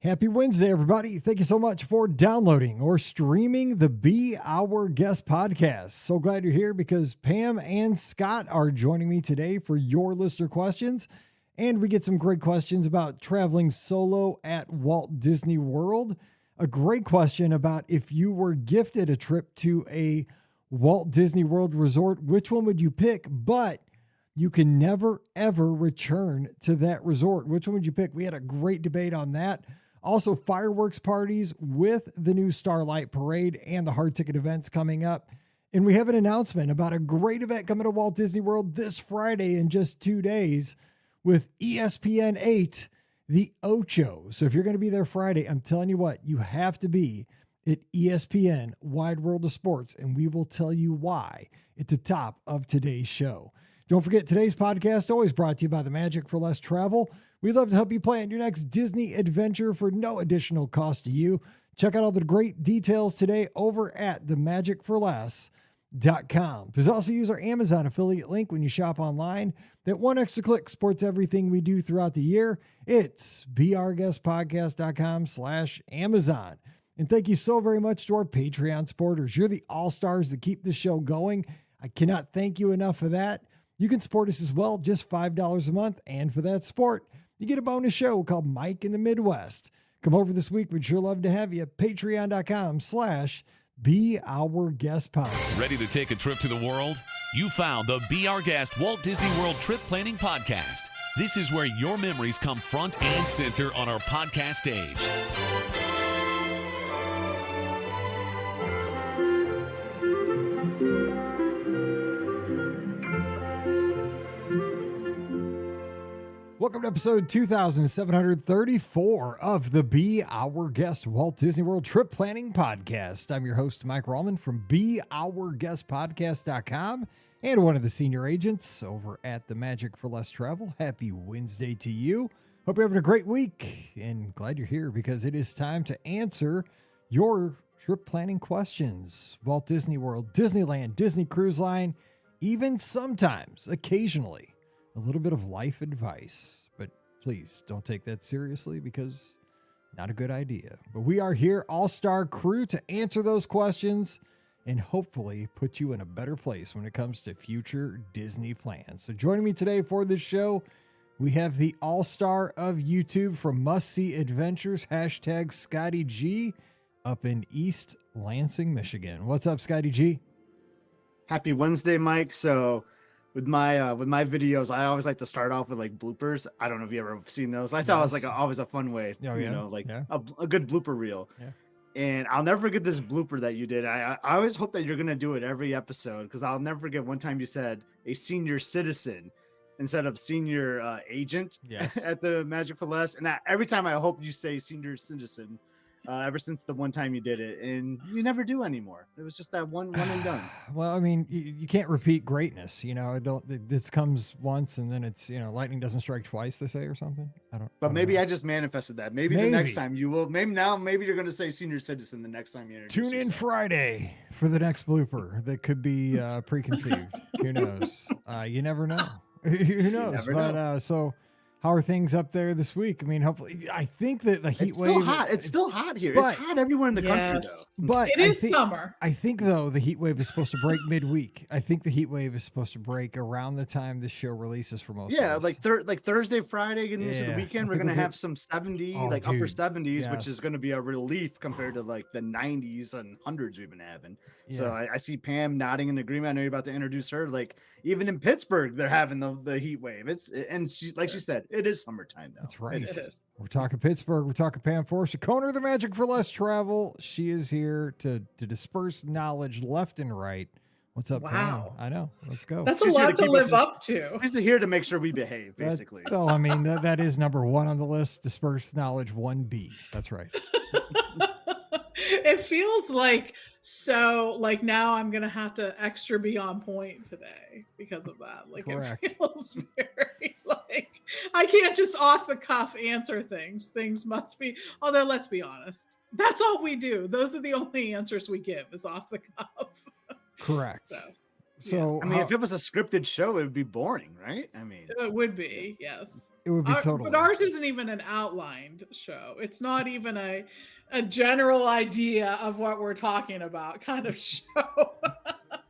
Happy Wednesday, everybody. Thank you so much for downloading or streaming the Be Our Guest podcast. So glad you're here because Pam and Scott are joining me today for your listener questions. And we get some great questions about traveling solo at Walt Disney World. A great question about if you were gifted a trip to a Walt Disney World resort, which one would you pick? But you can never, ever return to that resort. Which one would you pick? We had a great debate on that. Also, fireworks parties with the new Starlight Parade and the hard ticket events coming up. And we have an announcement about a great event coming to Walt Disney World this Friday in just 2 days with ESPN8, the Ocho. So if you're going to be there Friday, I'm telling you what, you have to be at ESPN Wide World of Sports, and we will tell you why at the top of today's show. Don't forget, today's podcast always brought to you by the Magic for Less Travel. We'd love to help you plan your next Disney adventure for no additional cost to you. Check out all the great details today over at themagicforless.com. Please also use our Amazon affiliate link when you shop online. That one extra click supports everything we do throughout the year. It's beourguestpodcast.com/Amazon. And thank you so very much to our Patreon supporters. You're the all-stars that keep the show going. I cannot thank you enough for that. You can support us as well, just $5 a month. And for that support, you get a bonus show called Mike in the Midwest. Come over this week. We'd sure love to have you. Patreon.com/beourguestpodcast. Ready to take a trip to the world? You found the Be Our Guest Walt Disney World Trip Planning Podcast. This is where your memories come front and center on our podcast stage. Welcome to episode 2734 of the Be Our Guest Walt Disney World Trip Planning Podcast. I'm your host, Mike Rallman from beourguestpodcast.com and one of the senior agents over at the Magic for Less Travel. Happy Wednesday to you. Hope you're having a great week and glad you're here because it is time to answer your trip planning questions. Walt Disney World, Disneyland, Disney Cruise Line, even sometimes, occasionally, a little bit of life advice, but please don't take that seriously because not a good idea. But we are here, all-star crew, to answer those questions and hopefully put you in a better place when it comes to future Disney plans. So joining me today for this show, we have the all-star of YouTube from Must See Adventures, hashtag Scotty G, up in East Lansing, Michigan. What's up, Scotty G? Happy Wednesday, Mike. So with my videos, I always like to start off with like bloopers. I don't know if you ever seen those. I thought it was like always a fun way, a good blooper reel. Yeah. And I'll never forget this blooper that you did. I always hope that you're gonna do it every episode because I'll never forget one time you said a senior citizen instead of senior agent at the Magic for Less. And every time I hope you say senior citizen. Ever since the one time you did it, and you never do anymore. It was just that one and done. Well, I mean, you can't repeat greatness, you know. This comes once, and then it's, you know, lightning doesn't strike twice, they say, or something. But maybe I just manifested that. Maybe the next time you will. Maybe you're going to say senior citizen the next time you introduce Tune in Friday for the next blooper that could be preconceived. Who knows? You never know. Who knows? So. How are things up there this week? I mean, hopefully, I think that the heat wave. It's still hot here. It's hot everywhere in the country, though. But it is summer. I think, though, the heat wave is supposed to break midweek. I think the heat wave is supposed to break around the time this show releases for most of us. like Thursday, Friday, getting into the weekend, we're going to have some 70, upper 70s, which is going to be a relief compared to like the 90s and hundreds we've been having. Yeah. So I see Pam nodding in agreement. I know you're about to introduce her. Like, even in Pittsburgh, they're having the heat wave. She said, it is summertime, though. That's right. We're talking Pittsburgh. We're talking Pam Forrester, Coner, the Magic for Less Travel. She is here to disperse knowledge left and right. What's up, Pam? I know. Let's go. That's a lot to live up to. She's here to make sure we behave, basically. I mean, that is number one on the list. Disperse knowledge 1B. That's right. It feels like now I'm gonna have to extra be on point today because of that. Like, correct. It feels very like I can't just off the cuff answer things. Things must be, although let's be honest, that's all we do. Those are the only answers we give is off the cuff. Correct. So I mean, if it was a scripted show, it would be boring, right? I mean, it would be, yes. It would be totally. But ours isn't even an outlined show. It's not even a general idea of what we're talking about kind of show.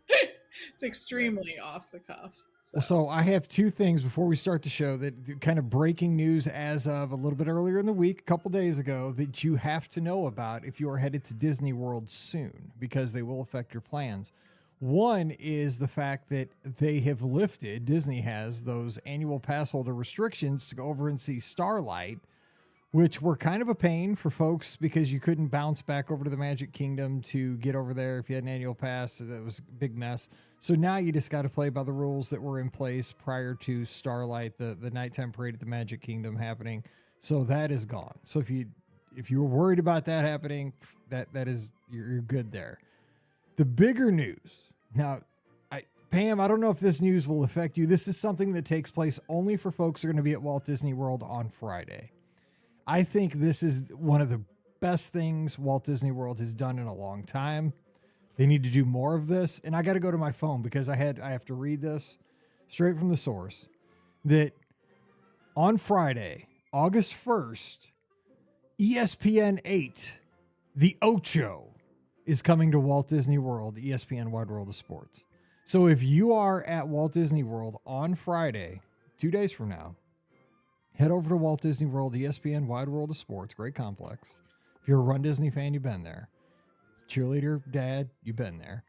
It's extremely off the cuff. So I have two things before we start the show that kind of breaking news as of a little bit earlier in the week, a couple days ago, that you have to know about if you are headed to Disney World soon, because they will affect your plans. One is the fact that they have lifted, Disney has, those annual pass holder restrictions to go over and see Starlight, which were kind of a pain for folks because you couldn't bounce back over to the Magic Kingdom to get over there if you had an annual pass. So that was a big mess. So now you just got to play by the rules that were in place prior to Starlight, the nighttime parade at the Magic Kingdom happening. So that is gone. So if you were worried about that happening, that is, you're good there. The bigger news. Now, Pam, I don't know if this news will affect you. This is something that takes place only for folks who are going to be at Walt Disney World on Friday. I think this is one of the best things Walt Disney World has done in a long time. They need to do more of this. And I got to go to my phone because I have to read this straight from the source. That on Friday, August 1st, ESPN8, the Ocho, is coming to Walt Disney World, ESPN Wide World of Sports. So if you are at Walt Disney World on Friday, 2 days from now, head over to Walt Disney World, ESPN Wide World of Sports, great complex. If you're a Run Disney fan, you've been there. Cheerleader, dad, you've been there.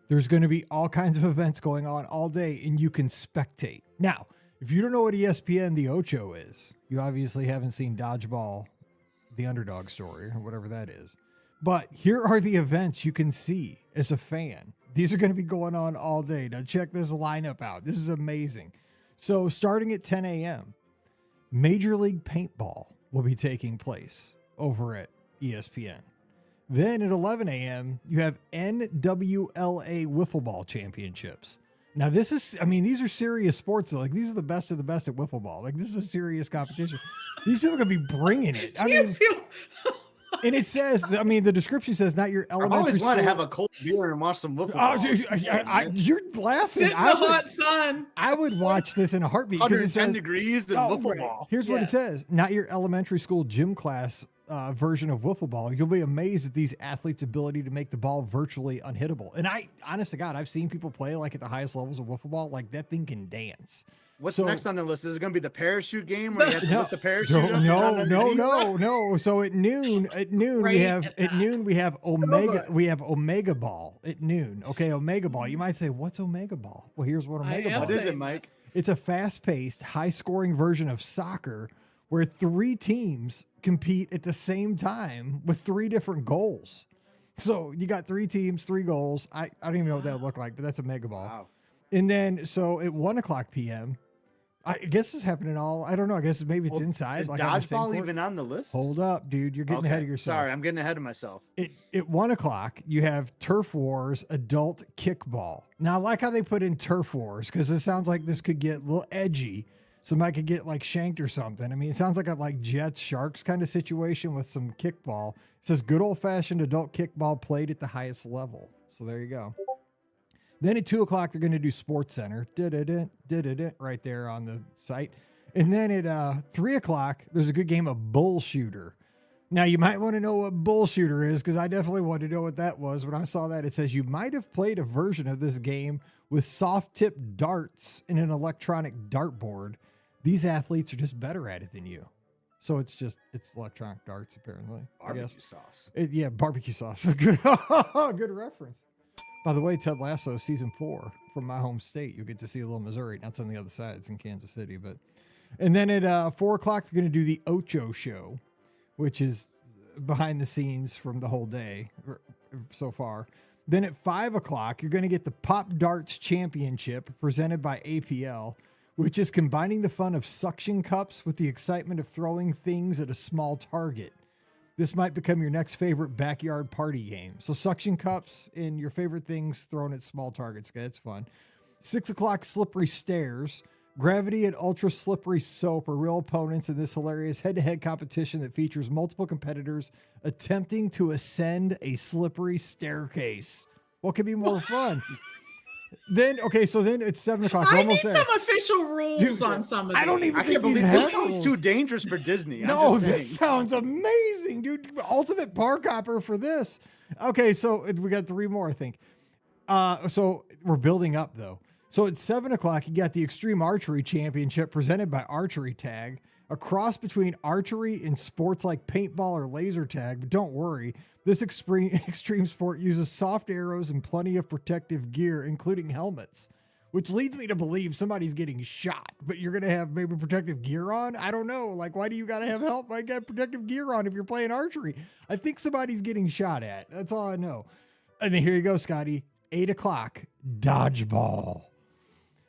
There's going to be all kinds of events going on all day, and you can spectate. Now, if you don't know what ESPN the Ocho is, you obviously haven't seen Dodgeball, the Underdog Story, or whatever that is. But here are the events you can see as a fan. These are going to be going on all day. Now, check this lineup out. This is amazing. So, starting at 10 a.m., Major League Paintball will be taking place over at ESPN. Then at 11 a.m., you have NWLA Wiffle Ball Championships. Now, these are serious sports. Like, these are the best of the best at wiffle ball. Like, this is a serious competition. These people are going to be bringing it. And it says, the description says, not your elementary I always school. want to have a cold beer and watch some wiffle ball. You're laughing. Sit in the hot sun. I would watch this in a heartbeat. 110 degrees and wiffle ball. Here's what it says. Not your elementary school gym class version of wiffle ball. You'll be amazed at these athletes' ability to make the ball virtually unhittable. And honest to God, I've seen people play like at the highest levels of wiffle ball. Like, that thing can dance. What's next on the list? Is it going to be the parachute game where you have to lift the parachute? No. So at noon we have Omega Ball at noon. Okay, Omega Ball. You might say, what's Omega Ball? Well, here's what Omega Ball is. What is it, Mike? It's a fast-paced, high-scoring version of soccer where 3 teams compete at the same time with 3 different goals. So you got 3 teams, 3 goals. I don't even know what that would look like, but that's a Mega Ball. Wow. And then, so at 1:00 p.m., I guess it's happening I don't know. I guess maybe it's inside. Is dodgeball even on the list? Hold up, dude. You're getting ahead of yourself. Sorry, I'm getting ahead of myself. At 1:00, you have Turf Wars Adult Kickball. Now, I like how they put in Turf Wars because it sounds like this could get a little edgy. Somebody could get like shanked or something. I mean, it sounds like a Jets Sharks kind of situation with some kickball. It says good old-fashioned adult kickball played at the highest level. So there you go. Then at 2:00, they're going to do Sports Center. Right there on the site. And then at 3:00, there's a good game of Bull Shooter. Now, you might want to know what Bull Shooter is because I definitely wanted to know what that was. When I saw that, it says you might have played a version of this game with soft-tip darts and an electronic dartboard. These athletes are just better at it than you. So it's electronic darts, apparently. Barbecue sauce. Barbecue sauce. Good reference. By the way, Ted Lasso season 4 from my home state. You'll get to see a little Missouri. That's on the other side. It's in Kansas City. And then at 4:00, they're going to do the Ocho show, which is behind the scenes from the whole day so far. Then at 5:00, you're going to get the Pop Darts Championship presented by APL, which is combining the fun of suction cups with the excitement of throwing things at a small target. This might become your next favorite backyard party game. So suction cups and your favorite things thrown at small targets. Okay, it's fun. 6:00, Slippery Stairs. Gravity and ultra slippery soap are real opponents in this hilarious head-to-head competition that features multiple competitors attempting to ascend a slippery staircase. What could be more fun? Then it's 7 o'clock. I need some official rules on some of these. I don't even think this sounds too dangerous for Disney. No, this sounds amazing, dude. Ultimate park hopper for this. Okay, so we got 3 more, I think. So we're building up though. So at 7 o'clock, you got the Extreme Archery Championship presented by Archery Tag, a cross between archery and sports like paintball or laser tag. But don't worry, this extreme sport uses soft arrows and plenty of protective gear, including helmets, which leads me to believe somebody's getting shot, but you're going to have maybe protective gear on. I don't know. Like, why do you got to have help? I got protective gear on if you're playing archery. I think somebody's getting shot at. That's all I know. And then here you go, Scotty. 8 o'clock, dodgeball.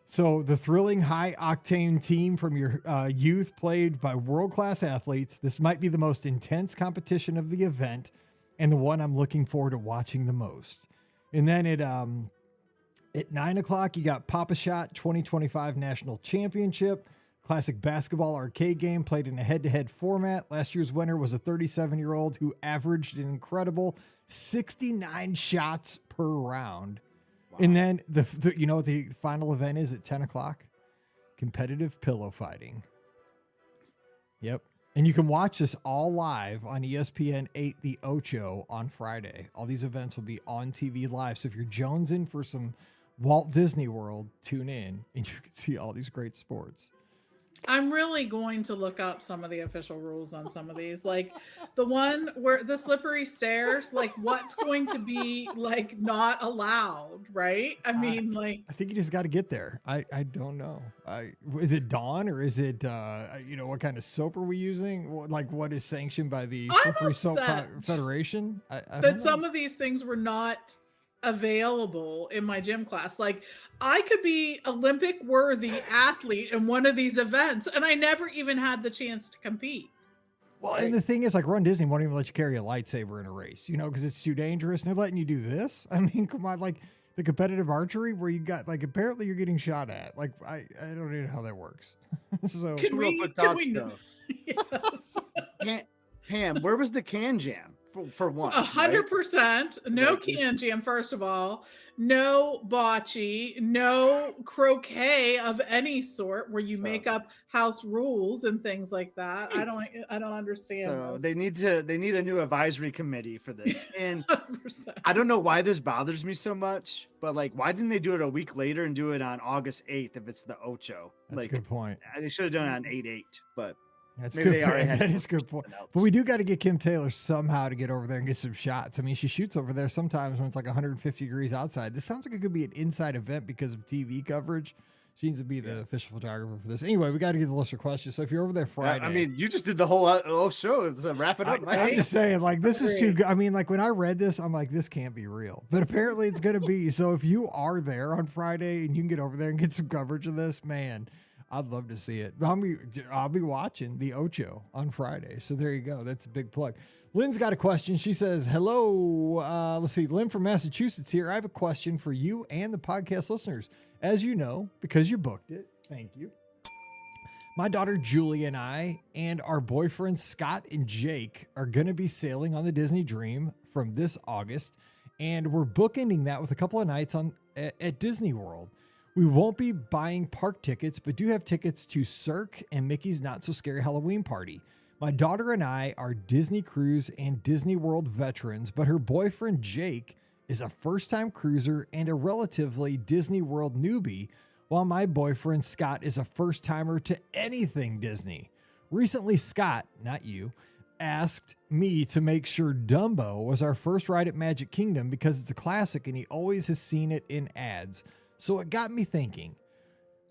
So the thrilling high-octane team from your youth played by world-class athletes. This might be the most intense competition of the event and the one I'm looking forward to watching the most. And then at 9 o'clock, you got Pop-A-Shot 2025 National Championship, classic basketball arcade game played in a head-to-head format. Last year's winner was a 37-year-old who averaged an incredible 69 shots per round. Wow. And then the final event is at 10 o'clock, competitive pillow fighting. Yep. And you can watch this all live on ESPN8, the Ocho on Friday. All these events will be on TV live. So if you're jonesing for some Walt Disney World, tune in and you can see all these great sports. I'm really going to look up some of the official rules on some of these, like the one where the slippery stairs, like what's going to be like not allowed, right? I mean, like, I think you just got to get there. I don't know. Is it Dawn or is it, what kind of soap are we using? Like what is sanctioned by the Slippery Soap Federation? I don't know. Some of these things were not available in my gym class. Like I could be Olympic worthy athlete in one of these events and I never even had the chance to compete. Well, and the thing is, like, Run Disney won't even let you carry a lightsaber in a race, because it's too dangerous. And they're letting you do this. I mean, come on, like the competitive archery where you got like apparently you're getting shot at. Like I don't know how that works. So Yes. Pam, where was the can jam? For one, 100%. No can jam, first of all. No bocce, no croquet of any sort where you make up house rules and things like that. I don't understand. So they need a new advisory committee for this. And 100%. I don't know why this bothers me so much, but like, why didn't they do it a week later and do it on August 8th if it's the Ocho? That's a good point. They should have done it on 8/8, but that's good. That is a good point. But we do got to get Kim Taylor somehow to get over there and get some shots. I mean, she shoots over there sometimes when it's like 150 degrees outside. This sounds like it could be an inside event because of TV coverage. She needs to be the official photographer for this. Anyway, we got to get the list of questions. So if you're over there Friday, I mean, you just did the whole show. So wrap it up. I'm just saying, like, this is too good. I mean, like when I read this, I'm like, this can't be real. But apparently it's going to be. So if you are there on Friday and you can get over there and get some coverage of this, man, I'd love to see it. I'll be watching the Ocho on Friday. So there you go. That's a big plug. Lynn's got a question. She says, hello. Let's see. Lynn from Massachusetts here. I have a question for you and the podcast listeners. As you know, because you booked it, thank you. My daughter Julie and I and our boyfriends Scott and Jake are going to be sailing on the Disney Dream from this August. And we're bookending that with a couple of nights at Disney World. We won't be buying park tickets, but do have tickets to Cirque and Mickey's Not So Scary Halloween Party. My daughter and I are Disney Cruise and Disney World veterans, but her boyfriend Jake is a first-time cruiser and a relatively Disney World newbie, while my boyfriend Scott is a first-timer to anything Disney. Recently, Scott, not you, asked me to make sure Dumbo was our first ride at Magic Kingdom because it's a classic and he always has seen it in ads. So it got me thinking,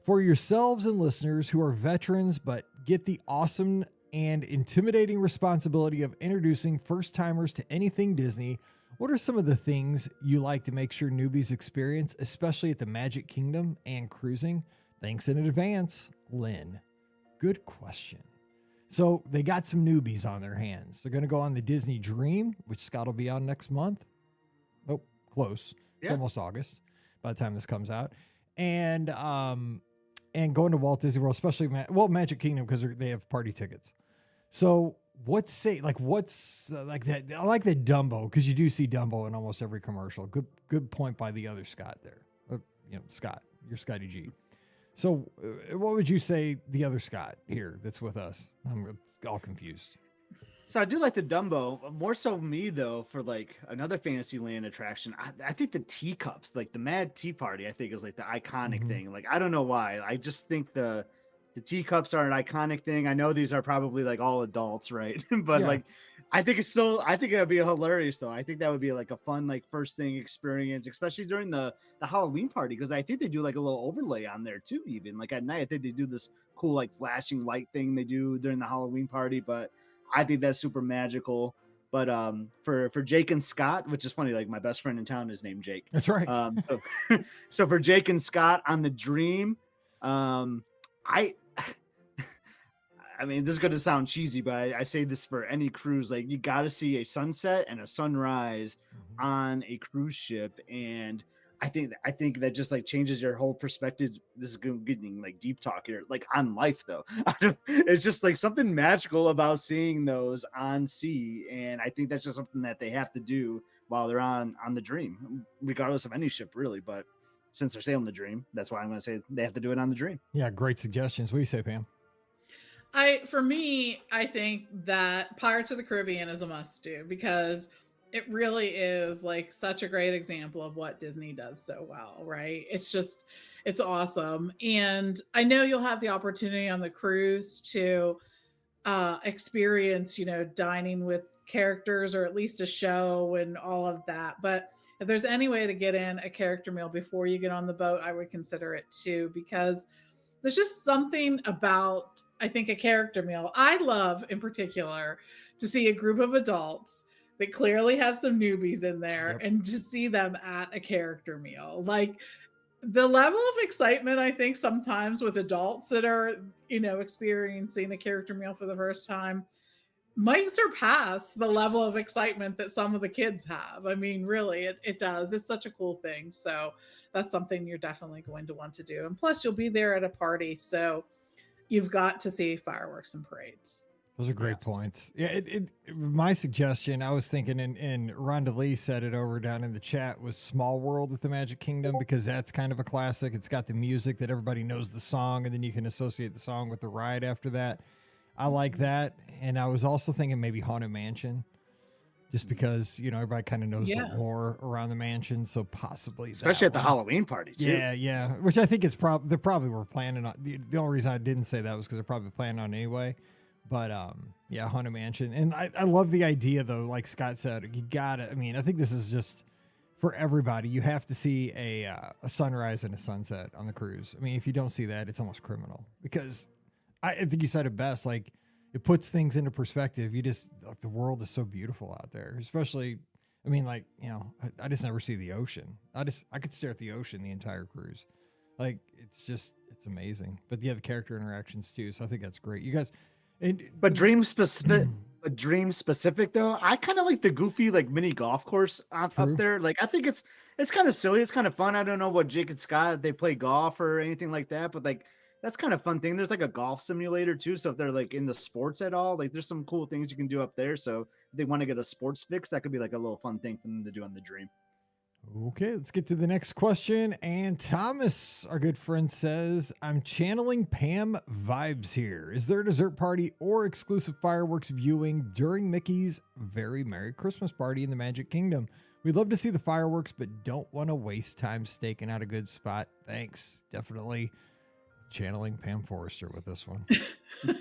for yourselves and listeners who are veterans but get the awesome and intimidating responsibility of introducing first-timers to anything Disney, what are some of the things you like to make sure newbies experience, especially at the Magic Kingdom and cruising? Thanks in advance, Lynn. Good question. So they got some newbies on their hands. They're going to go on the Disney Dream, which Scott will be on next month. Oh, close. It's almost August by the time this comes out, and going to Walt Disney World, especially Magic Kingdom because they have party tickets. So what's that? I like that Dumbo because you do see Dumbo in almost every commercial. Good point by the other Scott there. Scott, you're Scotty G. So what would you say the other Scott here that's with us? I'm all confused. So I do like the Dumbo, more so me though, for like another Fantasyland attraction. I think the teacups, like the Mad Tea Party, I think is like the iconic thing. Like, I don't know why. I just think the teacups are an iconic thing. I know these are probably like all adults, right? But like, I think it would be hilarious though. I think that would be like a fun, like first thing experience, especially during the Halloween party. Cause I think they do like a little overlay on there too, even like at night. I think they do this cool, like flashing light thing they do during the Halloween party, but I think that's super magical. But for Jake and Scott, which is funny, like my best friend in town is named Jake. That's right. So for Jake and Scott on the Dream, I mean, this is going to sound cheesy, but I say this for any cruise. Like, you got to see a sunset and a sunrise on a cruise ship, and I think that just like changes your whole perspective. This is getting like deep talk here, like on life though. It's just like something magical about seeing those on sea, and I think that's just something that they have to do while they're on the Dream, regardless of any ship really. But since they're sailing the Dream, that's why I'm going to say they have to do it on the Dream. Yeah, great suggestions. What do you say, Pam? For me, I think that Pirates of the Caribbean is a must do, because it really is like such a great example of what Disney does so well, right? It's awesome. And I know you'll have the opportunity on the cruise to experience, dining with characters, or at least a show and all of that. But if there's any way to get in a character meal before you get on the boat, I would consider it too, because there's just something about, I think, a character meal. I love in particular to see a group of adults that clearly have some newbies in there, and to see them at a character meal. Like, the level of excitement, I think sometimes with adults that are, experiencing a character meal for the first time might surpass the level of excitement that some of the kids have. I mean, really, it does. It's such a cool thing. So that's something you're definitely going to want to do. And plus, you'll be there at a party, so you've got to see fireworks and parades. Those are great points. Yeah, my suggestion, I was thinking, and Rhonda Lee said it over down in the chat, was Small World at the Magic Kingdom, because that's kind of a classic. It's got the music that everybody knows the song, and then you can associate the song with the ride after that. I like that. And I was also thinking maybe Haunted Mansion, just because, everybody kind of knows the lore around the mansion. So possibly especially at the Halloween party too. Yeah. Which I think it's they probably were planning on. The only reason I didn't say that was because they're probably planning on anyway. But Haunted Mansion. And I love the idea though, like Scott said, you gotta, I think this is just for everybody. You have to see a sunrise and a sunset on the cruise. If you don't see that, it's almost criminal, because I think you said it best. Like, it puts things into perspective. You just, like, the world is so beautiful out there, especially, I just never see the ocean. I could stare at the ocean the entire cruise. Like, it's amazing. But yeah, the character interactions too. So I think that's great. You guys, but Dream specific though, I kind of like the goofy, like, mini golf course up there. Like, I think it's kind of silly. It's kind of fun. I don't know what Jake and Scott, they play golf or anything like that, but like, that's kind of fun thing. There's like a golf simulator too. So if they're like in the sports at all, like, there's some cool things you can do up there. So if they want to get a sports fix, that could be like a little fun thing for them to do on the Dream. Okay, let's get to the next question. And Thomas, our good friend, says, I'm channeling Pam vibes here. Is there a dessert party or exclusive fireworks viewing during Mickey's Very Merry Christmas Party in the Magic Kingdom? We'd love to see the fireworks, but don't want to waste time staking out a good spot. Thanks. Definitely channeling Pam Forrester with this one.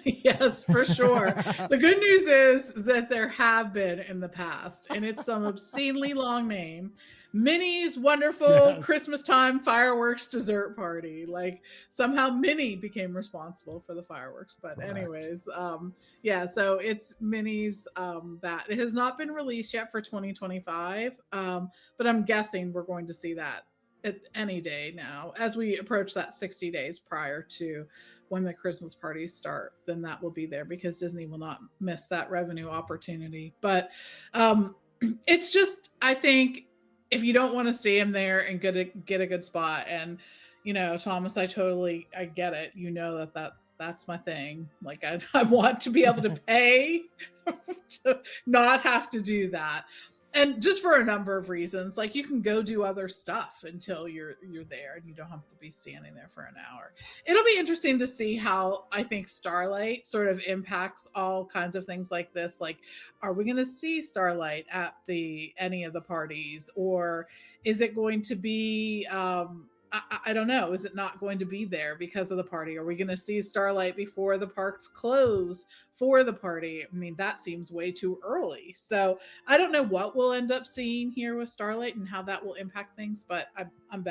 Yes, for sure. The good news is that there have been in the past, and it's some obscenely long name, Minnie's wonderful Christmas time fireworks dessert party. Like, somehow Minnie became responsible for the fireworks. But anyways, so it's Minnie's, that it has not been released yet for 2025. But I'm guessing we're going to see that at any day now, as we approach that 60 days prior to when the Christmas parties start. Then that will be there, because Disney will not miss that revenue opportunity. But it's just, I think, if you don't want to stay in there and get a good spot, and Thomas, I get it. That's my thing. Like, I want to be able to pay to not have to do that. And just for a number of reasons, like you can go do other stuff until you're there, and you don't have to be standing there for an hour. It'll be interesting to see how I think Starlight sort of impacts all kinds of things like this. Like, are we going to see Starlight at any of the parties, or is it going to be I don't know. Is it not going to be there because of the party? Are we going to see Starlight before the parks close for the party? I mean, that seems way too early. So I don't know what we'll end up seeing here with Starlight and how that will impact things, but I'm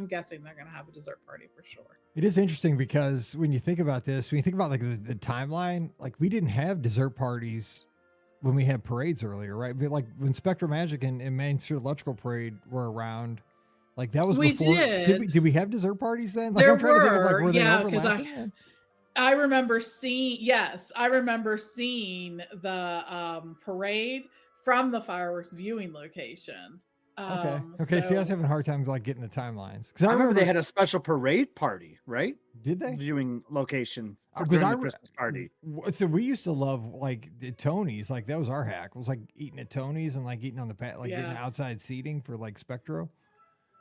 guessing they're going to have a dessert party for sure. It is interesting because when you think about this, when you think about like the timeline, like we didn't have dessert parties when we had parades earlier, right? But like when Spectrum Magic and Main Street Electrical Parade were around, like that was before. Did we have dessert parties then? Like, there I'm trying to think of, like, were they overlapping? I remember seeing the parade from the fireworks viewing location. Okay. See, I was having a hard time like getting the timelines because I remember they had a special parade party, right? Did they? Viewing location because the Christmas party. So we used to love like the Tony's, like that was our hack. It was like eating at Tony's and like eating on the getting outside seating for like Spectro.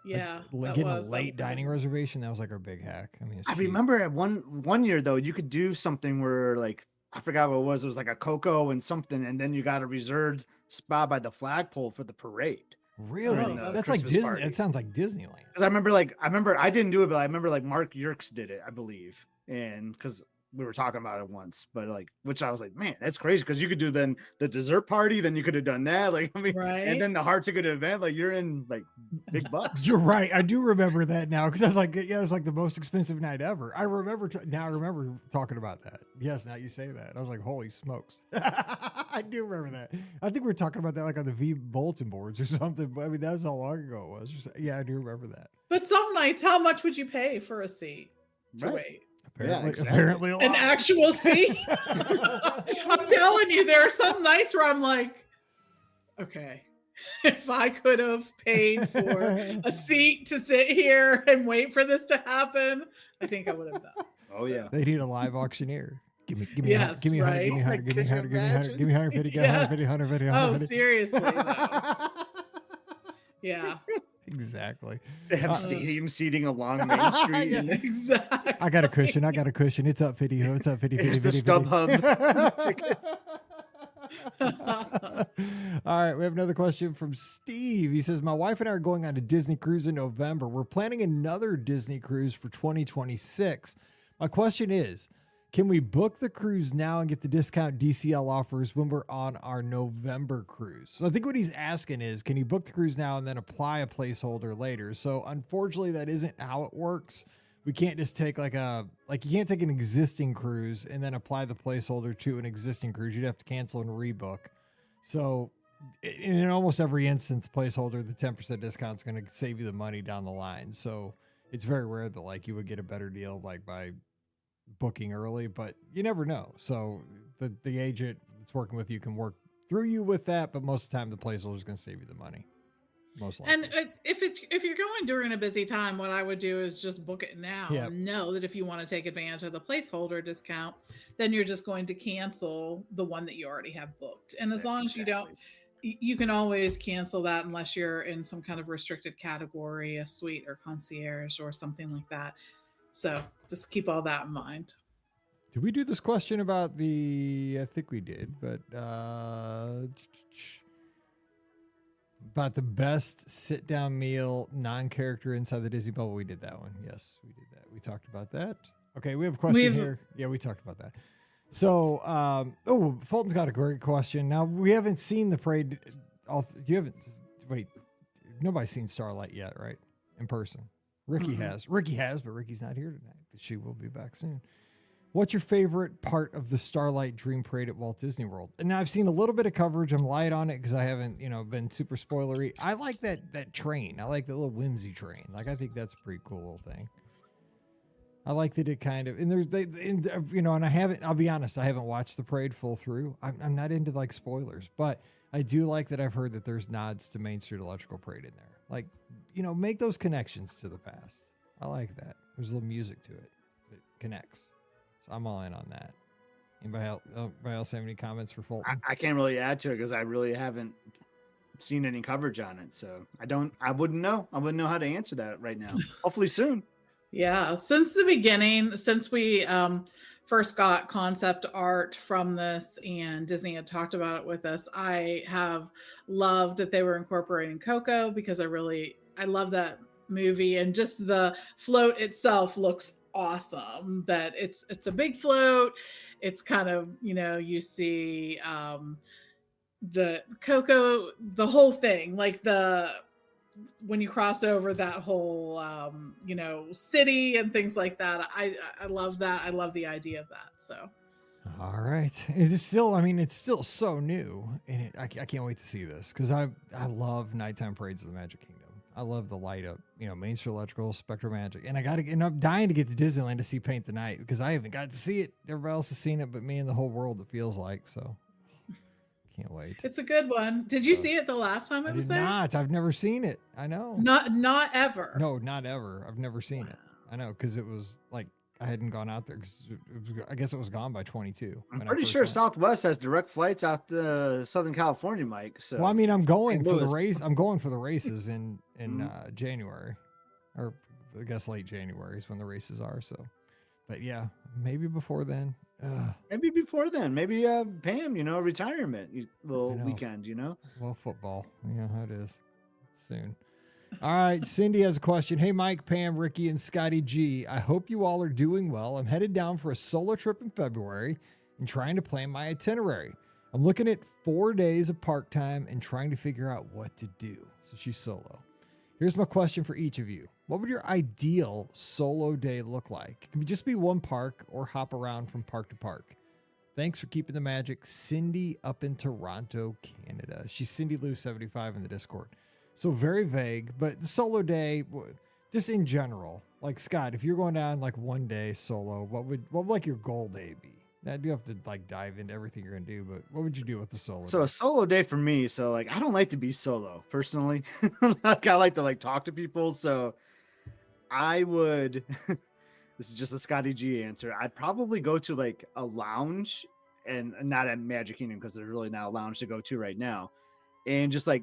Yeah, like getting a late dining reservation. That was like our big hack. I mean, I remember at one year though, you could do something where like I forgot what it was. It was like a cocoa and something, and then you got a reserved spot by the flagpole for the parade. Really? That's like Disney. Party. It sounds like Disneyland. Because I remember I didn't do it, but I remember like Mark Yerkes did it, I believe, and because we were talking about it once, but like, which I was like, man, that's crazy because you could do then the dessert party, then you could have done that, like, I mean, and then the Hearts a Good event, like you're in like big bucks. You're right. I do remember that now because I was like, yeah, it was like the most expensive night ever. I remember now. I remember talking about that. Yes, now you say that. I was like, holy smokes. I do remember that. I think we were talking about that like on the V bulletin boards or something. I mean, that was how long ago it was. Yeah, I do remember that. But some nights, how much would you pay for a seat to wait? Apparently a lot. An actual seat. I'm telling you, there are some nights where I'm like, okay, if I could have paid for a seat to sit here and wait for this to happen, I think I would have done. Oh yeah, they need a live auctioneer. Give me 100, give me 100, give me 150, 150. Oh, seriously though. Yeah. Exactly. They have stadium seating along Main Street. Yeah, exactly. I got a cushion. It's up 50. It's up 50. It's the StubHub tickets. All right, we have another question from Steve. He says, my wife and I are going on a Disney cruise in November. We're planning another Disney cruise for 2026. My question is, can we book the cruise now and get the discount DCL offers when we're on our November cruise? So I think what he's asking is, can you book the cruise now and then apply a placeholder later? So unfortunately, that isn't how it works. We can't just take you can't take an existing cruise and then apply the placeholder to an existing cruise. You'd have to cancel and rebook. So in almost every instance, placeholder, the 10% discount is going to save you the money down the line. So it's very rare that like you would get a better deal like by booking early, but you never know. So the agent that's working with you can work through you with that, but most of the time the placeholder is going to save you the money. Most likely. And if you're going during a busy time, what I would do is just book it now. And know that if you want to take advantage of the placeholder discount, then you're just going to cancel the one that you already have booked. And as long as you don't, you can always cancel that unless you're in some kind of restricted category, a suite or concierge or something like that. So just keep all that in mind. Did we do this question about I think we did, but about the best sit-down meal non-character inside the Disney bubble? We did that one. Yes, we did that. We talked about that. Okay, we have a question here. Yeah, we talked about that. So, Fulton's got a great question. Now, we haven't seen the parade. Nobody's seen Starlight yet, right? In person. Ricky has, but Ricky's not here tonight, but she will be back soon. What's your favorite part of the Starlight Dream Parade at Walt Disney World? And now I've seen a little bit of coverage. I'm light on it because I haven't, been super spoilery. I like that train. I like the little whimsy train. Like, I think that's a pretty cool little thing. I like that it kind of, and I haven't, I'll be honest, I haven't watched the parade full through. I'm not into like spoilers, but I do like that I've heard that there's nods to Main Street Electrical Parade in there. Like, make those connections to the past. I like that. There's a little music to it that connects. So I'm all in on that. Anybody else have any comments for Fulton? I can't really add to it because I really haven't seen any coverage on it. So I wouldn't know how to answer that right now. Hopefully soon. Yeah, since the beginning, since we first got concept art from this and Disney had talked about it with us, I have loved that they were incorporating Coco because I love that movie, and just the float itself looks awesome. That it's a big float. It's kind of, you see the Coco, the whole thing, like when you cross over that whole city and things like that. I love that. I love the idea of that. So all right, it's still so new, and I can't wait to see this because I love nighttime parades of the Magic Kingdom. I love the light up, Main Street Electrical, Spectrum Magic, and I'm dying to get to Disneyland to see Paint the Night because I haven't got to see it. Everybody else has seen it but me and the whole world, it feels like. So can't wait. It's a good one. Did you see it the last time I was there? Not. I've never seen it. I know. Not ever. No, not ever. I've never seen it. I know, because it was like I hadn't gone out there because I guess it was gone by 22. I'm pretty sure Southwest has direct flights out to Southern California, Mike. So well, I'm going for the race. I'm going for the races in January, or I guess late January is when the races are. So, but yeah, maybe before then. Maybe before then. Maybe Pam, retirement little weekend. Well, football. You know how it is. Soon. All right, Cindy has a question. Hey, Mike, Pam, Ricky, and Scotty G. I hope you all are doing well. I'm headed down for a solo trip in February and trying to plan my itinerary. I'm looking at 4 days of park time and trying to figure out what to do. So she's solo. Here's my question for each of you. What would your ideal solo day look like? It can just be one park or hop around from park to park. Thanks for keeping the magic. Cindy up in Toronto, Canada. She's Cindy Lou 75 in the Discord. So very vague, but the solo day, just in general, like Scott, if you're going down like 1 day solo, what would like your goal day be? Now, you have to like dive into everything you're gonna do, but what would you do with the solo? So day? A solo day for me. So like, I don't like to be solo personally. Like, I like to like talk to people. So I would. This is just a Scotty G answer. I'd probably go to like a lounge, and not at Magic Kingdom because there's really not a lounge to go to right now, and just like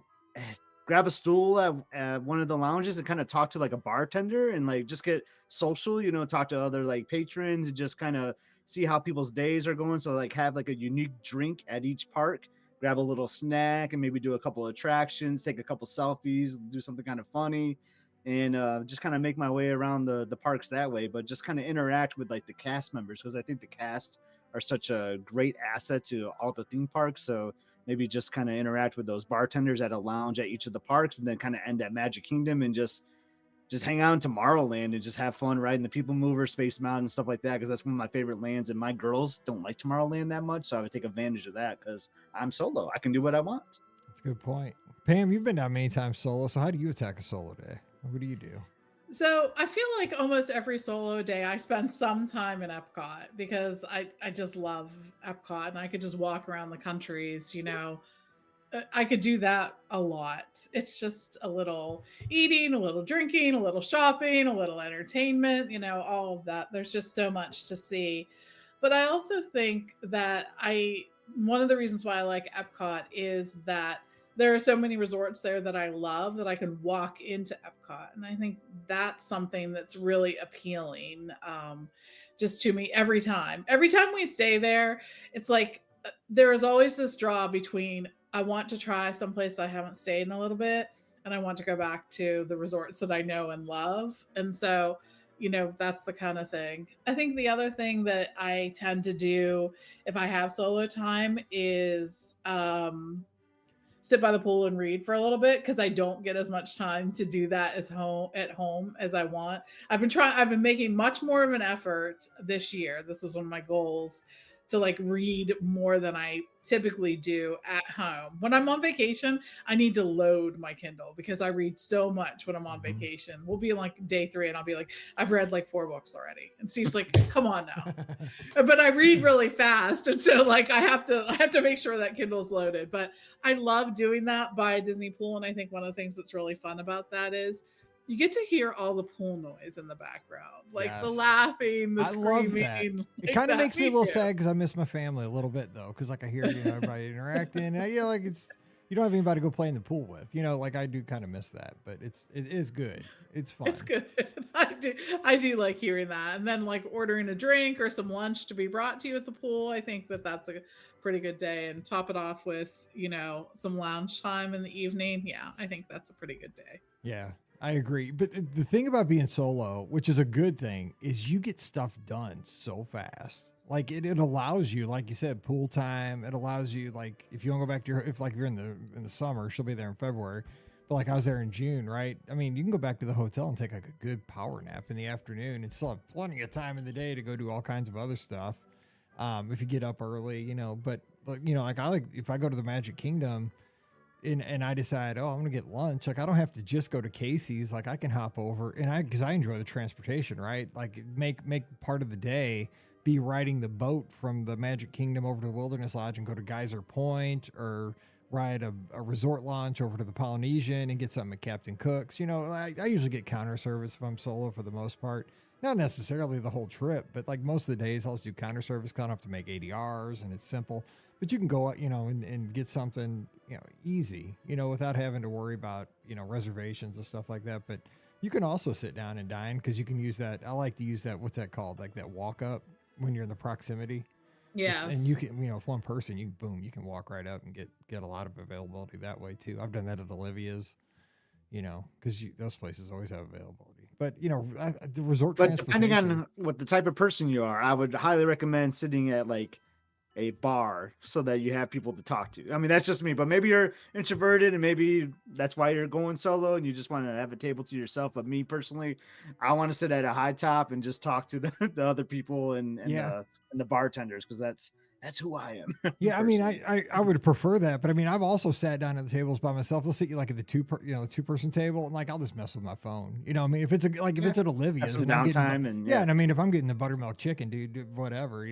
grab a stool at one of the lounges and kind of talk to like a bartender and like just get social, talk to other like patrons and just kind of see how people's days are going. So like have like a unique drink at each park, grab a little snack and maybe do a couple of attractions, take a couple selfies, do something kind of funny, and just kind of make my way around the parks that way. But just kind of interact with like the cast members, because I think the cast are such a great asset to all the theme parks. So maybe just kind of interact with those bartenders at a lounge at each of the parks, and then kind of end at Magic Kingdom and just hang out in Tomorrowland and just have fun riding the People Mover, Space Mountain, and stuff like that, because that's one of my favorite lands. And my girls don't like Tomorrowland that much, so I would take advantage of that because I'm solo. I can do what I want. That's a good point. Pam, you've been down many times solo, so how do you attack a solo day? What do you do? So I feel like almost every solo day I spend some time in Epcot because I just love Epcot, and I could just walk around the countries, I could do that a lot. It's just a little eating, a little drinking, a little shopping, a little entertainment, all of that. There's just so much to see. But I also think that one of the reasons why I like Epcot is that there are so many resorts there that I love that I can walk into Epcot. And I think that's something that's really appealing just to me every time. Every time we stay there, it's like there is always this draw between I want to try someplace I haven't stayed in a little bit, and I want to go back to the resorts that I know and love. And so, that's the kind of thing. I think the other thing that I tend to do if I have solo time is sit by the pool and read for a little bit, because I don't get as much time to do that at home as I want. I've been making much more of an effort this year. This is one of my goals, to like read more than I typically do at home. When I'm on vacation, I need to load my Kindle because I read so much when I'm on vacation. We'll be like day 3 and I'll be like, I've read like 4 books already. And Steve's like, come on now. But I read really fast. And so like I have to make sure that Kindle's loaded. But I love doing that by Disney Pool. And I think one of the things that's really fun about that is you get to hear all the pool noise in the background, like the laughing, the screaming. I love that. It kind of makes me a little sad because I miss my family a little bit though, because like I hear everybody interacting, and like it's you don't have anybody to go play in the pool with. Like I do kind of miss that, but it is good. It's fun. It's good. I do like hearing that. And then like ordering a drink or some lunch to be brought to you at the pool. I think that's a pretty good day, and top it off with, some lounge time in the evening. Yeah, I think that's a pretty good day. Yeah, I agree. But the thing about being solo, which is a good thing, is you get stuff done so fast. Like it allows you, like you said, pool time. It allows you, like, if you want to go back to if you're in the summer, she'll be there in February. But like I was there in June, right? I mean, you can go back to the hotel and take like a good power nap in the afternoon and still have plenty of time in the day to go do all kinds of other stuff. If you get up early, but like if I go to the Magic Kingdom and I decide, I'm going to get lunch, like I don't have to just go to Casey's. Like I can hop over because I enjoy the transportation, right? Like make part of the day be riding the boat from the Magic Kingdom over to the Wilderness Lodge and go to Geyser Point, or ride a resort launch over to the Polynesian and get something at Captain Cook's. I usually get counter service if I'm solo for the most part. Not necessarily the whole trip, but like most of the days I'll just do counter service. I don't have to make ADRs and it's simple, but you can go, and get something, easy, without having to worry about, reservations and stuff like that. But you can also sit down and dine because you can use that. I like to use that. What's that called? Like that walk up when you're in the proximity. Yeah. And you can, if one person, you can walk right up and get a lot of availability that way too. I've done that at Olivia's, because those places always have availability. But, the resort transportation. But depending on what the type of person you are, I would highly recommend sitting at like a bar so that you have people to talk to. I mean, that's just me, but maybe you're introverted and maybe that's why you're going solo and you just want to have a table to yourself. But me personally, I want to sit at a high top and just talk to the other people and the bartenders, because that's who I am. Yeah, I mean, I would prefer that, but I mean, I've also sat down at the tables by myself. They'll sit you like at the two-person table, and like I'll just mess with my phone. I mean, if it's it's at Olivia's and downtime and I mean, if I'm getting the buttermilk chicken, dude, whatever,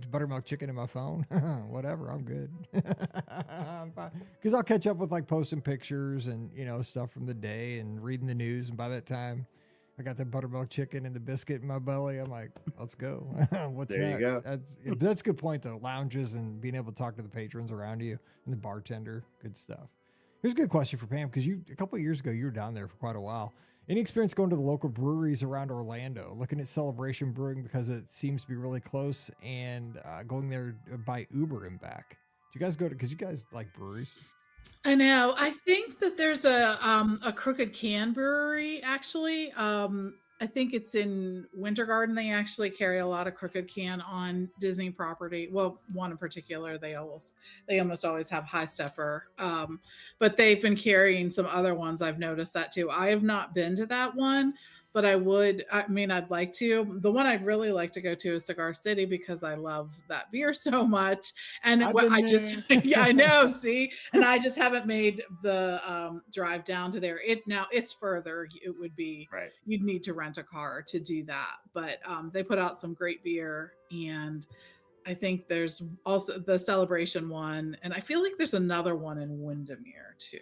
buttermilk chicken in my phone, whatever, I'm good. Because I'll catch up with like posting pictures and stuff from the day and reading the news, and by that time, I got the buttermilk chicken and the biscuit in my belly. I'm like, let's go. What's there next? That's a good point, though. Lounges and being able to talk to the patrons around you and the bartender. Good stuff. Here's a good question for Pam, because a couple of years ago, you were down there for quite a while. Any experience going to the local breweries around Orlando, looking at Celebration Brewing because it seems to be really close, and going there by Uber and back? Do you guys go to, because you guys like breweries? I know. I think that there's a Crooked Can brewery, actually. I think it's in Winter Garden. They actually carry a lot of Crooked Can on Disney property. Well, one in particular, they almost always have High Stepper. But they've been carrying some other ones. I've noticed that too. I have not been to that one, but I'd like to. The one I'd really like to go to is Cigar City, because I love that beer so much. And I know, see, and I just haven't made the drive down to there. It's further. It would be, right. You'd need to rent a car to do that. But they put out some great beer, and I think there's also the Celebration one. And I feel like there's another one in Windermere too.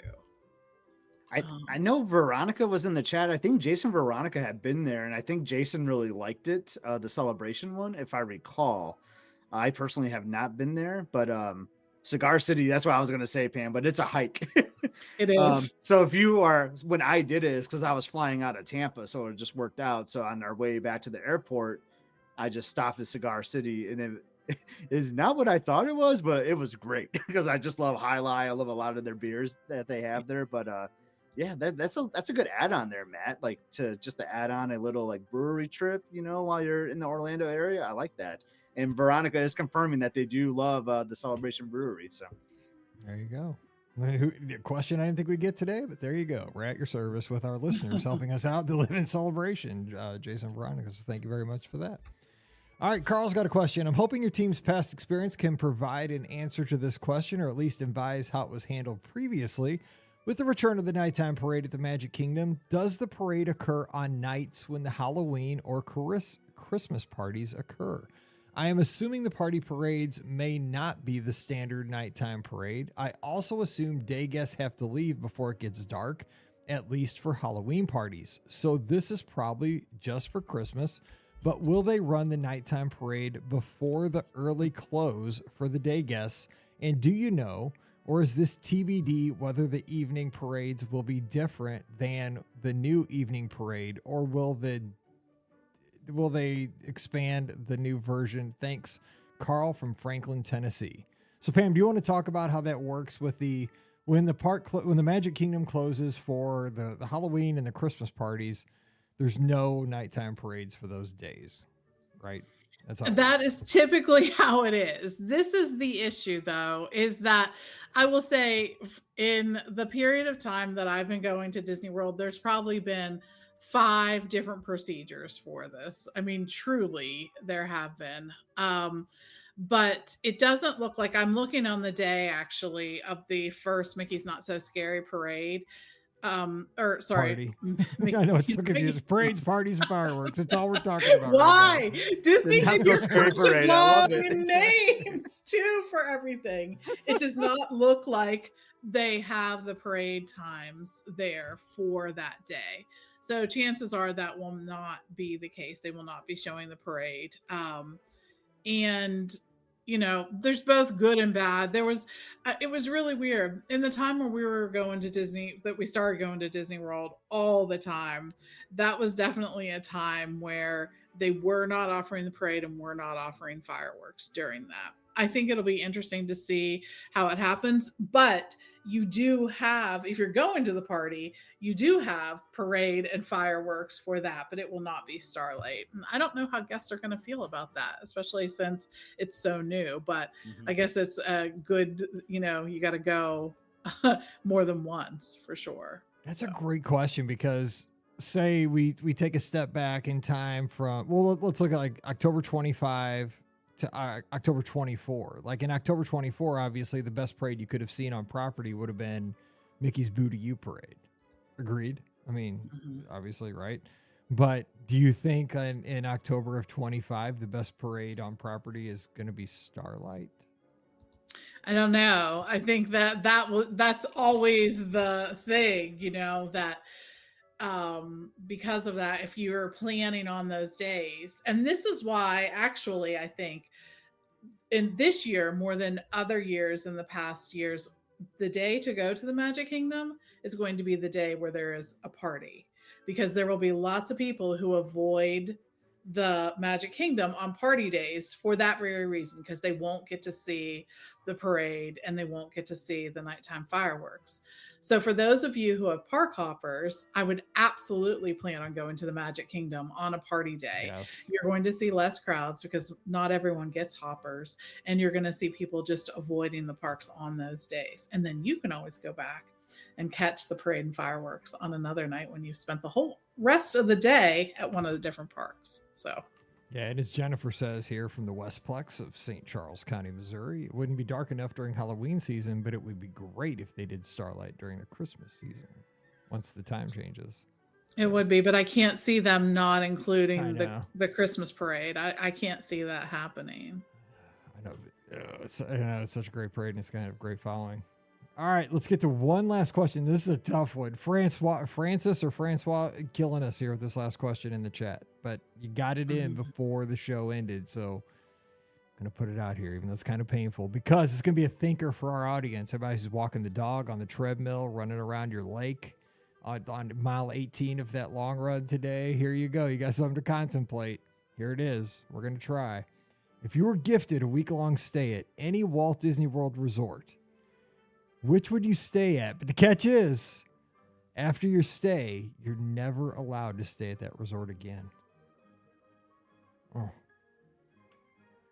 I know Veronica was in the chat. I think Jason Veronica had been there, and I think Jason really liked it, the Celebration one, if I recall. I personally have not been there, but Cigar City, that's what I was going to say, Pam, but it's a hike. It is. So when I did it, is because I was flying out of Tampa, so it just worked out. So on our way back to the airport, I just stopped at Cigar City, and it is not what I thought it was, but it was great because I just love Jai Alai. I love a lot of their beers that they have there, but yeah, that's a good add-on there, Matt. Like to add on a little like brewery trip, while you're in the Orlando area. I like that. And Veronica is confirming that they do love the Celebration Brewery. So there you go. The question I didn't think we'd get today, but there you go. We're at your service with our listeners, helping us out to live in Celebration. Jason and Veronica, so thank you very much for that. All right, Carl's got a question. I'm hoping your team's past experience can provide an answer to this question, or at least advise how it was handled previously. With the return of the nighttime parade at the Magic Kingdom, does the parade occur on nights when the Halloween or Christmas parties occur? I am assuming the party parades may not be the standard nighttime parade. I also assume day guests have to leave before it gets dark, at least for Halloween parties. So this is probably just for Christmas, but will they run the nighttime parade before the early close for the day guests? And do you know Or is this TBD whether the evening parades will be different than the new evening parade, or will they expand the new version? Thanks, Carl from Franklin, Tennessee. So Pam, do you want to talk about how that works with when the Magic Kingdom closes for the Halloween and the Christmas parties? There's no nighttime parades for those days, right? That is typically how it is. This is the issue, though, is that I will say in the period of time that I've been going to Disney World, there's probably been 5 different procedures for this. I mean, truly, there have been. But it doesn't look like, I'm looking on the day actually of the first Mickey's Not So Scary parade. Or sorry, I know it's so confusing. Parades, parties, and fireworks. That's all we're talking about. Why? Right Disney gives parade. long names too for everything. It does not look like they have the parade times there for that day. So chances are that will not be the case. They will not be showing the parade. And you know, there's both good and bad. It was really weird in the time when we were going to Disney, that we started going to Disney World all the time. That was definitely a time where they were not offering the parade and were not offering fireworks during that. I think it'll be interesting to see how it happens, but you do have, if you're going to the party, you do have parade and fireworks for that, but it will not be Starlight. And I don't know how guests are going to feel about that, especially since it's so new, but I guess it's a good, you know, you got to go more than once for sure. That's a great question, because say we take a step back in time from, well, let's look at like October 25 to October 24. Like in October 24, obviously the best parade you could have seen on property would have been Mickey's Boo to You parade. Agreed? I mean, obviously, right? But do you think in October of 25, the best parade on property is going to be Starlight? I don't know. I think that's always the thing, you know, that because of that, if you're planning on those days, and this is why actually I think in this year more than other years in the past years, the day to go to the Magic Kingdom is going to be the day where there is a party, because there will be lots of people who avoid the Magic Kingdom on party days for that very reason, because they won't get to see the parade and they won't get to see the nighttime fireworks. So for those of you who have park hoppers, I would absolutely plan on going to the Magic Kingdom on a party day. Yes. You're going to see less crowds because not everyone gets hoppers, and you're going to see people just avoiding the parks on those days. And then you can always go back and catch the parade and fireworks on another night when you've spent the whole rest of the day at one of the different parks. So yeah, and as Jennifer says here from the Westplex of St. Charles County, Missouri, it wouldn't be dark enough during Halloween season, but it would be great if they did Starlight during the Christmas season once the time changes. It would be, but I can't see them not including the Christmas parade. I can't see that happening. I know. It's such a great parade, and it's going to have a great following. All right, let's get to one last question. This is a tough one. Francois killing us here with this last question in the chat, but you got it in before the show ended, so I'm going to put it out here, even though it's kind of painful, because it's going to be a thinker for our audience. Everybody's walking the dog on the treadmill, running around your lake on mile 18 of that long run today. Here you go. You got something to contemplate. Here it is. We're going to try. If you were gifted a week-long stay at any Walt Disney World resort, which would you stay at? But the catch is, after your stay, you're never allowed to stay at that resort again. Oh.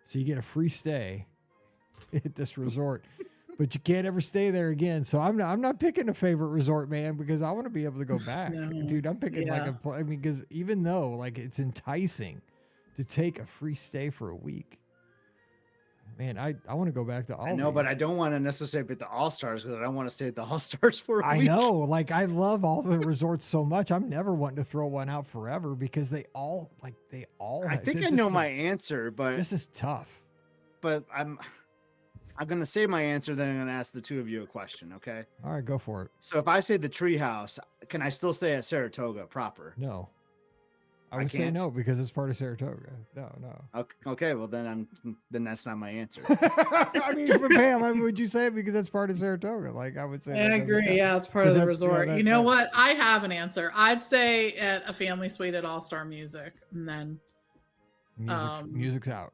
So you get a free stay at this resort, but you can't ever stay there again. So I'm not picking a favorite resort, man, because I want to be able to go back. Dude, I'm picking because even though like it's enticing to take a free stay for a week, man, I want to go back to all. I know, but I don't want to necessarily be at the All-Stars, because I don't want to stay at the All-Stars for a week. I know, like I love all the resorts so much. I'm never wanting to throw one out forever, because they all. I think I know my answer, but this is tough. But I'm gonna say my answer, then I'm gonna ask the two of you a question. Okay. All right, go for it. So if I say the Treehouse, can I still stay at Saratoga proper? No. I would say no because it's part of Saratoga. No. Okay, well then that's not my answer. I mean, for Pam, would you say it because that's part of Saratoga? Like I would say. I agree. Yeah, it's part of the resort. You know what? I have an answer. I'd say at a family suite at All Star Music, and then music's out.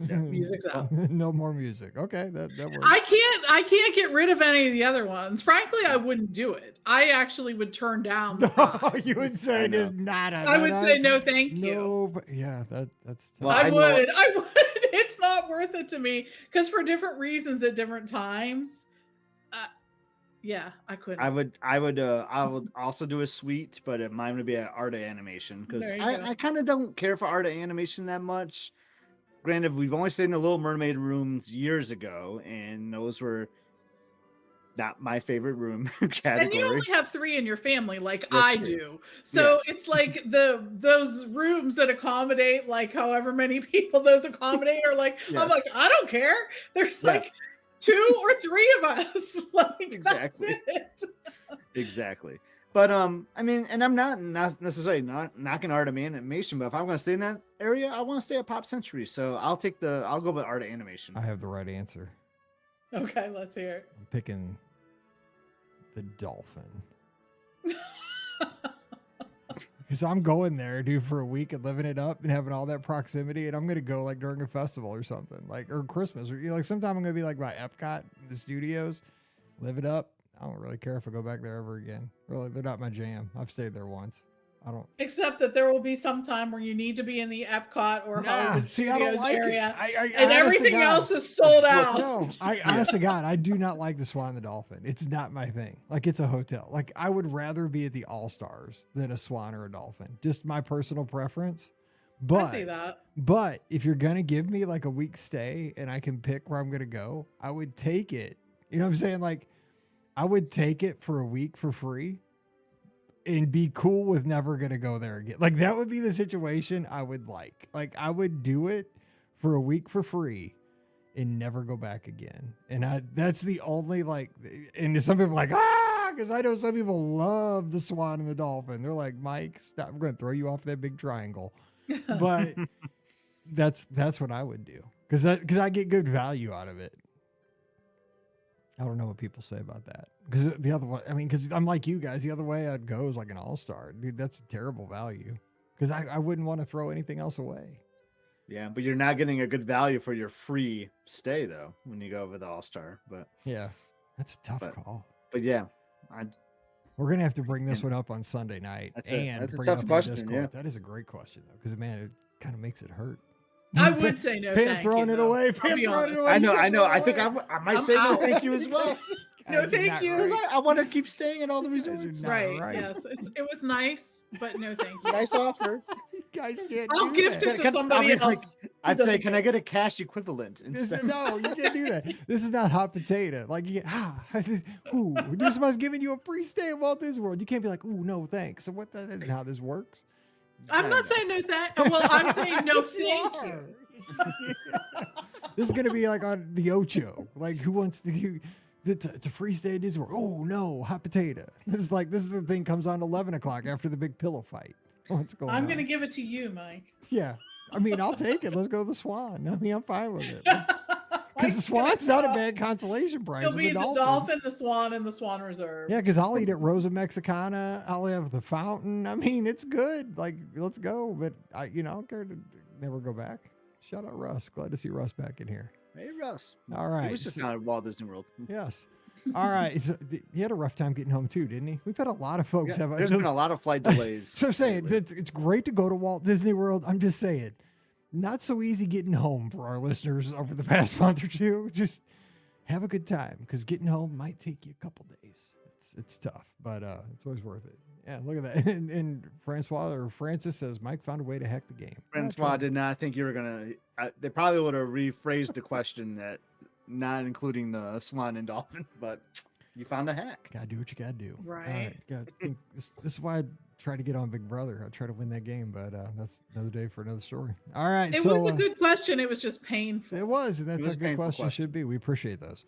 Yeah, music's out. No more music. Okay, that works. I can't get rid of any of the other ones. Frankly, I wouldn't do it. I actually would turn down the prize. You would say there's not a. I would say no, thank you. No, but yeah, that's tough. Well, I would. It's not worth it to me because for different reasons at different times. Yeah, I couldn't. I would also do a suite, but mine would be an art animation because I kind of don't care for art animation that much. Granted, we've only stayed in the Little Mermaid rooms years ago, and those were not my favorite room category. And you only have 3 in your family, like I do. So it's like those rooms that accommodate like however many people those accommodate are like. I'm like, I don't care. There's like 2 or 3 of us. Like exactly. That's it. Exactly. But I mean, and I'm not necessarily not knocking art animation, but if I'm gonna stay in that area, I want to stay at Pop Century. So I'll go with art animation. I have the right answer. Okay, let's hear it. I'm picking the dolphin. Because I'm going there, dude, for a week and living it up and having all that proximity, and I'm gonna go like during a festival or something, like or Christmas, or like sometime I'm gonna be like by Epcot, the studios, live it up. I don't really care if I go back there ever again. Really, they're not my jam. I've stayed there once. I don't. Except that there will be some time where you need to be in the Epcot or Hollywood Studios area, and everything else is sold out. No, honest to God, I do not like the Swan and the Dolphin. It's not my thing. Like it's a hotel. Like I would rather be at the All Stars than a Swan or a Dolphin. Just my personal preference. But, I see that. But if you're gonna give me like a week stay and I can pick where I'm gonna go, I would take it. You know what I'm saying? Like. I would take it for a week for free and be cool with never going to go there again. Like that would be the situation I would like. Like I would do it for a week for free and never go back again. And that's the only like, and some people are like, because I know some people love the Swan and the Dolphin. They're like, Mike, stop. I'm going to throw you off that big triangle. But that's what I would do. Because I get good value out of it. I don't know what people say about that. Because the other one, I mean, because I'm like you guys, the other way I'd go is like an all-star. Dude, that's a terrible value. Because I wouldn't want to throw anything else away. Yeah, but you're not getting a good value for your free stay, though, when you go over the all-star. But yeah, that's a tough call. But yeah, we're going to have to bring this one up on Sunday night. That's a tough question, yeah. That is a great question, though, because, man, it kind of makes it hurt. I would say no. Pam throwing it away. Pam throwing it away. I know. I think I might say no thank you as well. No, thank you. Right. I want to keep staying at all the resorts. Right. Yes. It was nice, but no, thank you. Nice offer. You guys can't. I'll gift it to somebody else. I'd say, can I get a cash equivalent instead? No, you can't do that. This is not hot potato. Like you get, this was giving you a free stay at Walt Disney World. You can't be like, ooh, no, thanks. So that isn't how this works. I'm not saying no thank. Well, I'm saying no thank you. This is gonna be like on the Ocho. Like, who wants to? It's a free stay at Disney World. Oh no, hot potato. This is the thing comes on 11 o'clock after the big pillow fight. What's going on? I'm gonna give it to you, Mike. Yeah, I mean, I'll take it. Let's go to the Swan. I mean, I'm fine with it. Because the Swan's not a bad consolation prize. It'll be the Dolphin, the Swan, and the Swan Reserve. Yeah, because I'll eat at Rosa Mexicana. I'll have the fountain. I mean, it's good. Like, let's go. But I don't care to never go back. Shout out Russ. Glad to see Russ back in here. Hey, Russ. All right. He was just not at Walt Disney World. Yes. All right. So he had a rough time getting home too, didn't he? We've had a lot of folks have. There's been a lot of flight delays. So I'm saying it's great to go to Walt Disney World. I'm just saying, not so easy getting home for our listeners over the past month or two. Just have a good time because getting home might take you a couple days. It's tough, but it's always worth it. Yeah, look at that. And Francis says Mike found a way to hack the game. Francois did not think you were gonna. They probably would have rephrased the question that not including the Swan and Dolphin, but you found a hack. Gotta do what you gotta do. Right. All right. This is why I try to get on Big Brother. I'll try to win that game, but that's another day for another story. All right. It was a good question. It was just painful. It was. And that's a good question should be. We appreciate those.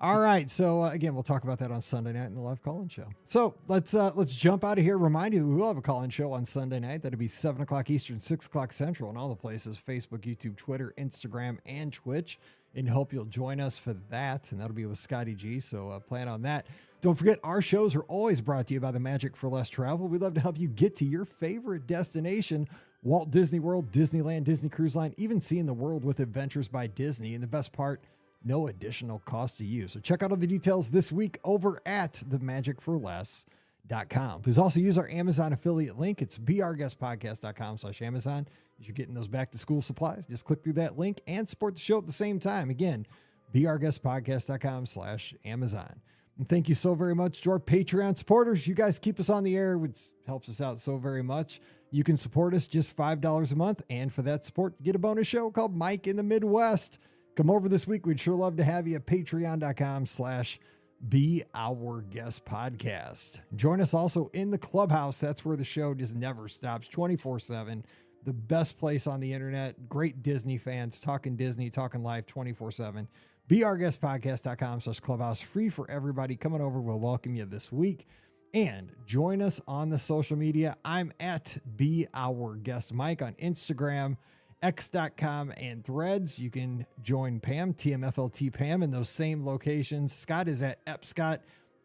All right. So again, we'll talk about that on Sunday night in the live call-in show. So let's jump out of here. Remind you that we will have a call-in show on Sunday night. That'll be 7 o'clock Eastern, 6 o'clock Central, and all the places: Facebook, YouTube, Twitter, Instagram, and Twitch. And hope you'll join us for that. And that'll be with Scotty G. So plan on that. Don't forget, our shows are always brought to you by the Magic for Less Travel. We'd love to help you get to your favorite destination: Walt Disney World, Disneyland, Disney Cruise Line, even seeing the world with Adventures by Disney. And the best part, no additional cost to you. So check out all the details this week over at themagicforless.com. Please also use our Amazon affiliate link. It's beourguestpodcast.com/Amazon. As you're getting those back to school supplies, just click through that link and support the show at the same time. Again, beourguestpodcast.com/Amazon. And thank you so very much to our Patreon supporters. You guys keep us on the air, which helps us out so very much. You can support us just $5 a month. And for that support, get a bonus show called Mike in the Midwest. Come over this week. We'd sure love to have you at patreon.com/beourguestpodcast. Join us also in the clubhouse. That's where the show just never stops, 24/7. The best place on the internet. Great Disney fans, talking Disney, talking life 24/7. beourguestpodcast.com/clubhouse. Free for everybody. Coming over. We'll welcome you this week. And join us on the social media. I'm at beourguestmike on Instagram, x.com, and Threads. You can join Pam, TMFLT Pam, in those same locations. Scott is at Epscott,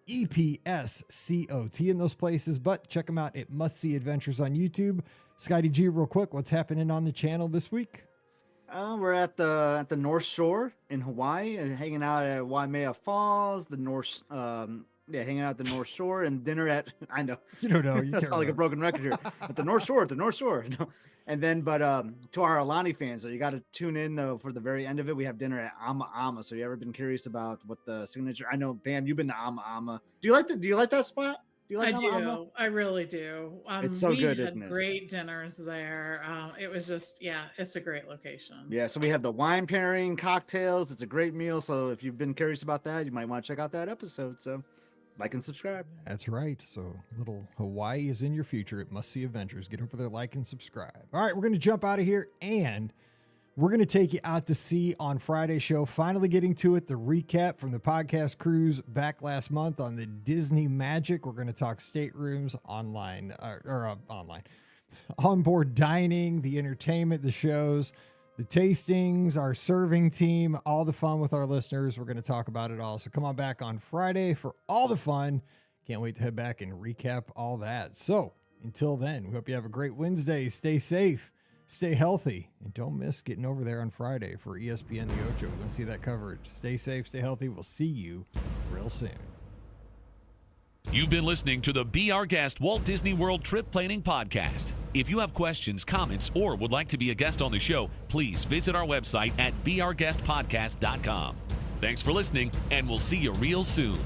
EPSCOT, in those places. But check them out at Must See Adventures on YouTube. Scotty G, real quick, what's happening on the channel this week? We're at the North Shore in Hawaii and hanging out at Waimea Falls, hanging out at the North Shore, and dinner at, I know. You don't know. You sound like a broken record here. At the North Shore, You know? And then, but to our Alani fans, so you got to tune in, though, for the very end of it. We have dinner at Ama Ama. So you ever been curious about what the signature? I know, Pam, you've been to Ama Ama. Do you like that spot? I do. I really do. It's so good, isn't it? Great dinners there. It was just, it's a great location. Yeah, so we have the wine pairing, cocktails. It's a great meal. So if you've been curious about that, you might want to check out that episode. So like and subscribe. That's right. So little Hawaii is in your future. It Must See Adventures. Get over there, like and subscribe. All right, we're going to jump out of here, and we're going to take you out to sea on Friday's show. Finally getting to it, the recap from the podcast cruise back last month on the Disney Magic. We're going to talk staterooms, online, onboard dining, the entertainment, the shows, the tastings, our serving team, all the fun with our listeners. We're going to talk about it all. So come on back on Friday for all the fun. Can't wait to head back and recap all that. So until then, we hope you have a great Wednesday. Stay safe. Stay healthy, and don't miss getting over there on Friday for ESPN the Ocho. We're going to see that coverage. Stay safe, stay healthy. We'll see you real soon. You've been listening to the Be Our Guest Walt Disney World Trip Planning Podcast. If you have questions, comments, or would like to be a guest on the show, please visit our website at beourguestpodcast.com. Thanks for listening, and we'll see you real soon.